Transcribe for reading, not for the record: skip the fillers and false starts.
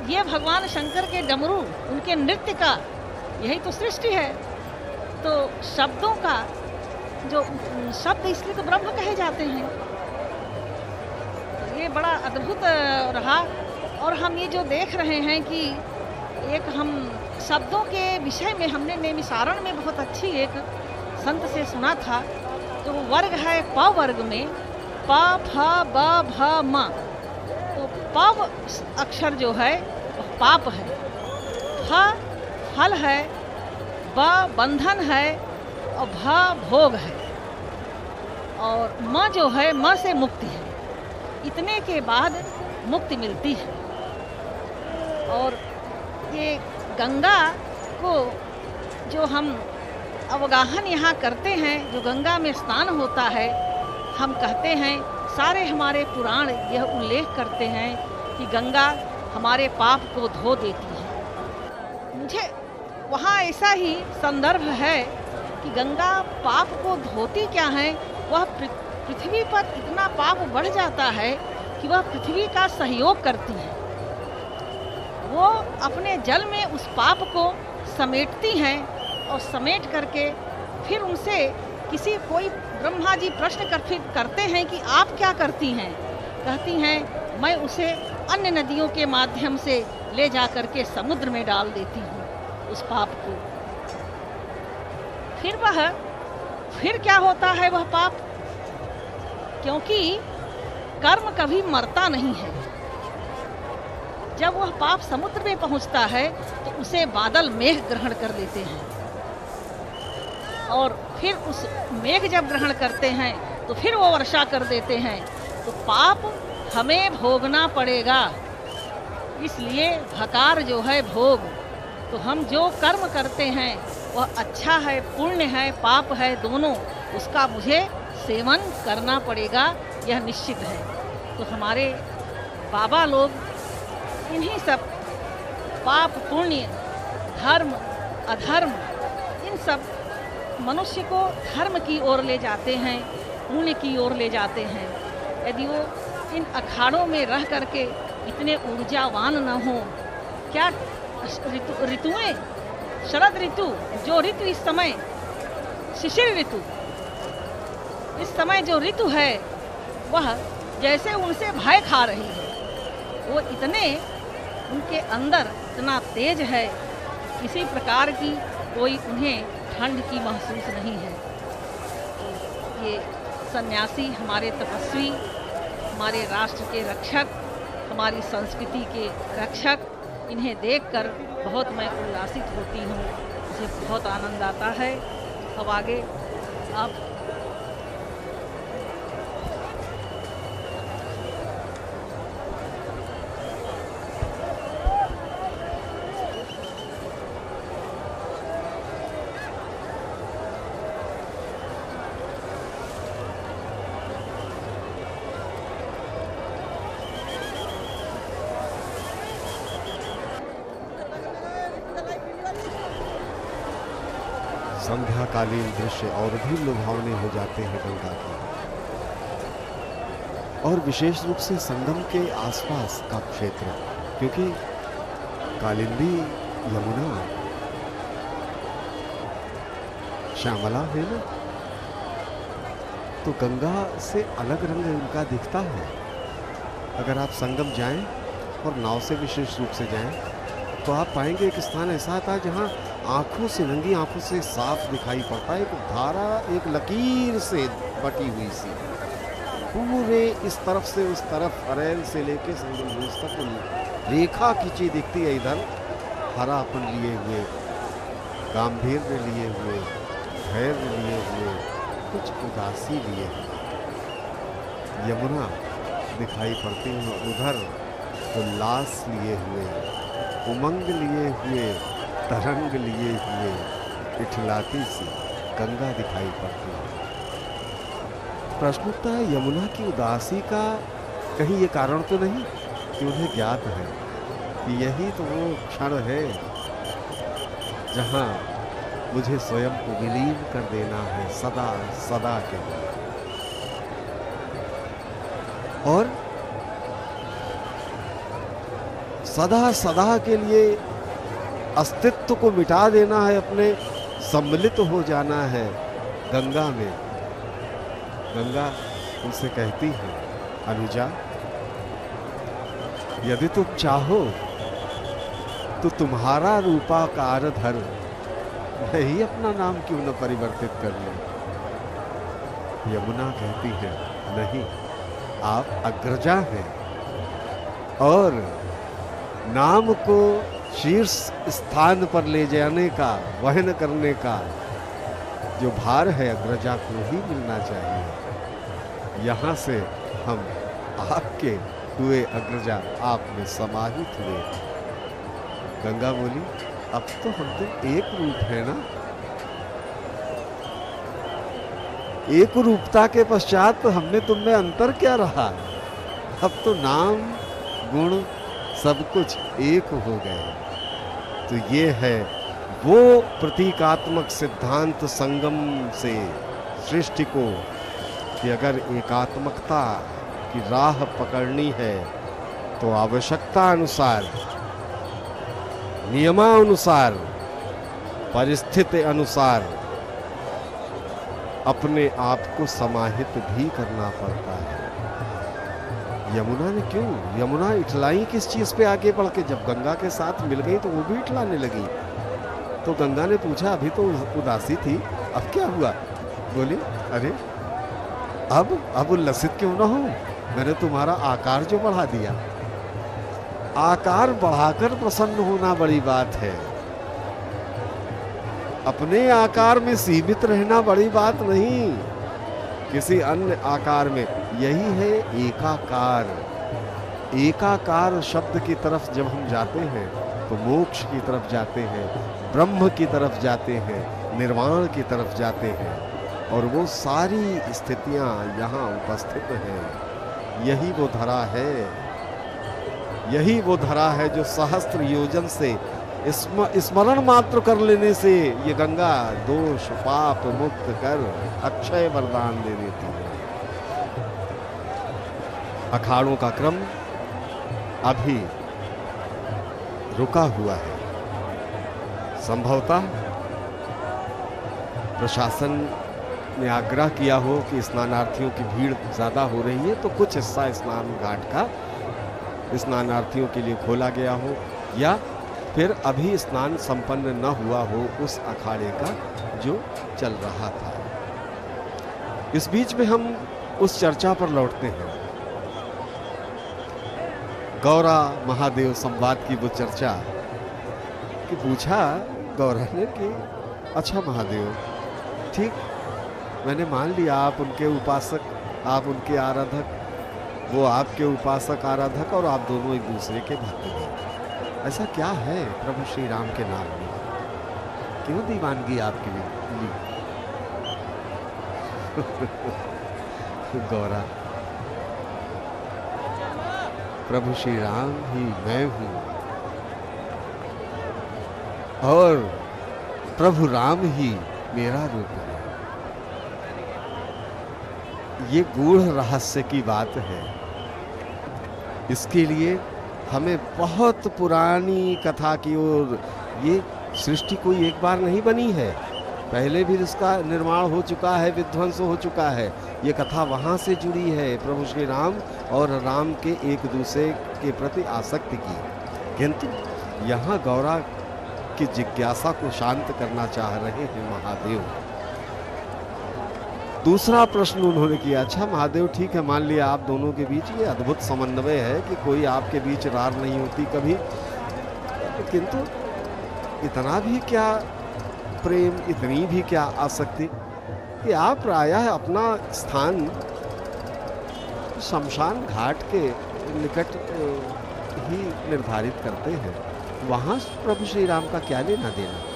ये भगवान शंकर के डमरू, उनके नृत्य का यही तो सृष्टि है। तो शब्दों का जो शब्द, इसलिए तो ब्रह्म कहे जाते हैं। ये बड़ा अद्भुत रहा। और हम ये जो देख रहे हैं कि एक हम शब्दों के विषय में हमने नैमिषारण्य में बहुत अच्छी एक संत से सुना था। तो वो वर्ग है प वर्ग में प फ ब भ म। तो प अक्षर जो है वह पाप है, फ फल है, ब बंधन है और भ भोग है, और म जो है म से मुक्ति है। इतने के बाद मुक्ति मिलती है। और ये गंगा को जो हम अवगाहन यहाँ करते हैं, जो गंगा में स्नान होता है, हम कहते हैं, सारे हमारे पुराण यह उल्लेख करते हैं कि गंगा हमारे पाप को धो देती है। मुझे वहाँ ऐसा ही संदर्भ है कि गंगा पाप को धोती क्या है, वह पृथ्वी पर इतना पाप बढ़ जाता है कि वह पृथ्वी का सहयोग करती है। वो अपने जल में उस पाप को समेटती हैं और समेट करके फिर उनसे कोई ब्रह्मा जी प्रश्न करते हैं कि आप क्या करती हैं। कहती हैं, मैं उसे अन्य नदियों के माध्यम से ले जा करके समुद्र में डाल देती हूँ उस पाप को। फिर क्या होता है वह पाप, क्योंकि कर्म कभी मरता नहीं है। जब वह पाप समुद्र में पहुंचता है तो उसे बादल मेघ ग्रहण कर लेते हैं, और फिर उस मेघ जब ग्रहण करते हैं तो फिर वो वर्षा कर देते हैं। तो पाप हमें भोगना पड़ेगा। इसलिए भकार जो है भोग। तो हम जो कर्म करते हैं वह अच्छा है, पुण्य है, पाप है, दोनों, उसका मुझे सेवन करना पड़ेगा, यह निश्चित है। तो हमारे बाबा लोग इन्हीं सब पाप पुण्य, धर्म अधर्म, इन सब मनुष्य को धर्म की ओर ले जाते हैं, पुण्य की ओर ले जाते हैं। यदि वो इन अखाड़ों में रह करके इतने ऊर्जावान न हो, क्या ऋतुएं, शरद ऋतु, जो ऋतु इस समय शिशिर ऋतु, इस समय जो ऋतु है वह जैसे उनसे भय खा रही है। वो इतने, उनके अंदर इतना तेज है, किसी प्रकार की कोई उन्हें ठंड की महसूस नहीं है। तो ये सन्यासी हमारे तपस्वी, हमारे राष्ट्र के रक्षक, हमारी संस्कृति के रक्षक, इन्हें देखकर बहुत मैं उल्लासित होती हूँ, मुझे बहुत आनंद आता है। अब आगे आप संध्याकालीन दृश्य और भी लुभावने हो जाते हैं गंगा के, और विशेष रूप से संगम के आसपास का क्षेत्र, क्योंकि कालिंदी, यमुना, श्यामला है ना, तो गंगा से अलग रंग उनका दिखता है। अगर आप संगम जाएं और नाव से विशेष रूप से जाएं तो आप पाएंगे एक स्थान ऐसा था जहां आंखों से, नंगी आंखों से साफ दिखाई पड़ता है, एक धारा एक लकीर से बटी हुई सी, पूरे इस तरफ से उस तरफ, अरैल से लेके संगम ब्रिज तक रेखा खींची दिखती है। इधर हरापन लिए हुए, गांधीर्य लिए हुए, धैर्य लिए हुए, कुछ उदासी लिए यमुना दिखाई पड़ती है, उधर उल्लास लिए हुए, उमंग लिए हुए, तरंग लिए हुए इठलाती सी गंगा दिखाई पड़ती है। प्रश्न उठता है, यमुना की उदासी का कहीं ये कारण तो नहीं कि उन्हें ज्ञात है कि यही तो वो क्षण है जहां मुझे स्वयं को विलीन कर देना है सदा सदा के लिए। और सदा सदा के लिए अस्तित्व को मिटा देना है, अपने सम्मिलित हो जाना है गंगा में। गंगा उनसे कहती है, अनुजा यदि तुम चाहो तो तुम्हारा रूपाकार धर, मैं ही अपना नाम क्यों न परिवर्तित कर लूं। यमुना कहती है, नहीं, आप अग्रजा हैं और नाम को शीर्ष स्थान पर ले जाने का, वहन करने का जो भार है अग्रजा को ही मिलना चाहिए। यहाँ से हम आपके हुए अग्रजा, आप में समाहित हुए। गंगा बोली, अब तो हम तो एक रूप है ना। एक रूपता के पश्चात तो हम में तुम में अंतर क्या रहा। अब तो नाम गुण सब कुछ एक हो गए। तो ये है वो प्रतीकात्मक सिद्धांत संगम से सृष्टि को, कि अगर एकात्मकता की राह पकड़नी है तो आवश्यकता अनुसार, नियमानुसार, परिस्थिति अनुसार अपने आप को समाहित भी करना पड़ता है। यमुना ने क्यों, यमुना इठलाई किस चीज पे आगे बढ़ के, जब गंगा के साथ मिल गई तो वो भी इठलाने लगी। तो गंगा ने पूछा, अभी तो उदासी थी, अब क्या हुआ। बोली, अरे अब उल्लसित क्यों ना हो, मैंने तुम्हारा आकार जो बढ़ा दिया। आकार बढ़ाकर प्रसन्न होना बड़ी बात है, अपने आकार में सीमित रहना बड़ी बात नहीं, किसी अन्य आकार में। यही है एकाकार। एकाकार शब्द की तरफ जब हम जाते हैं तो मोक्ष की तरफ जाते हैं, ब्रह्म की तरफ जाते हैं, निर्वाण की तरफ जाते हैं, और वो सारी स्थितियां यहाँ उपस्थित हैं। यही वो धरा है, यही वो धरा है जो सहस्त्र योजन से स्मरण मात्र कर लेने से ये गंगा दोष पाप मुक्त कर अक्षय वरदान दे देती है। अखाड़ों का क्रम अभी रुका हुआ है। संभवतः प्रशासन ने आग्रह किया हो कि स्नानार्थियों की भीड़ ज्यादा हो रही है, तो कुछ हिस्सा स्नान घाट का स्नानार्थियों के लिए खोला गया हो, या फिर अभी स्नान संपन्न न हुआ हो उस अखाड़े का जो चल रहा था। इस बीच में हम उस चर्चा पर लौटते हैं, गौरा महादेव संवाद की वो चर्चा कि पूछा गौरा ने कि अच्छा महादेव, ठीक, मैंने मान लिया आप उनके उपासक, आप उनके आराधक, वो आपके उपासक आराधक, और आप दोनों एक दूसरे के भक्त हैं। ऐसा क्या है प्रभु श्री राम के नाम में, क्यों दीवानगी आपके लिए। गौरा, प्रभु श्री राम ही मैं हूं और प्रभु राम ही मेरा रूप है। ये गूढ़ रहस्य की बात है। इसके लिए हमें बहुत पुरानी कथा की ओर, ये सृष्टि कोई एक बार नहीं बनी है, पहले भी इसका निर्माण हो चुका है, विध्वंस हो चुका है। ये कथा वहाँ से जुड़ी है, प्रभु श्री राम और राम के एक दूसरे के प्रति आसक्ति की। किंतु यहाँ गौरा की जिज्ञासा को शांत करना चाह रहे हैं महादेव। दूसरा प्रश्न उन्होंने किया, अच्छा महादेव ठीक है, मान लिया आप दोनों के बीच ये अद्भुत समन्वय है कि कोई आपके बीच रार नहीं होती कभी, किंतु इतना भी क्या प्रेम, इतनी भी क्या आसक्ति कि आप प्रायः अपना स्थान शमशान घाट के निकट ही निर्धारित करते हैं, वहाँ प्रभु श्री राम का क्या लेना देना।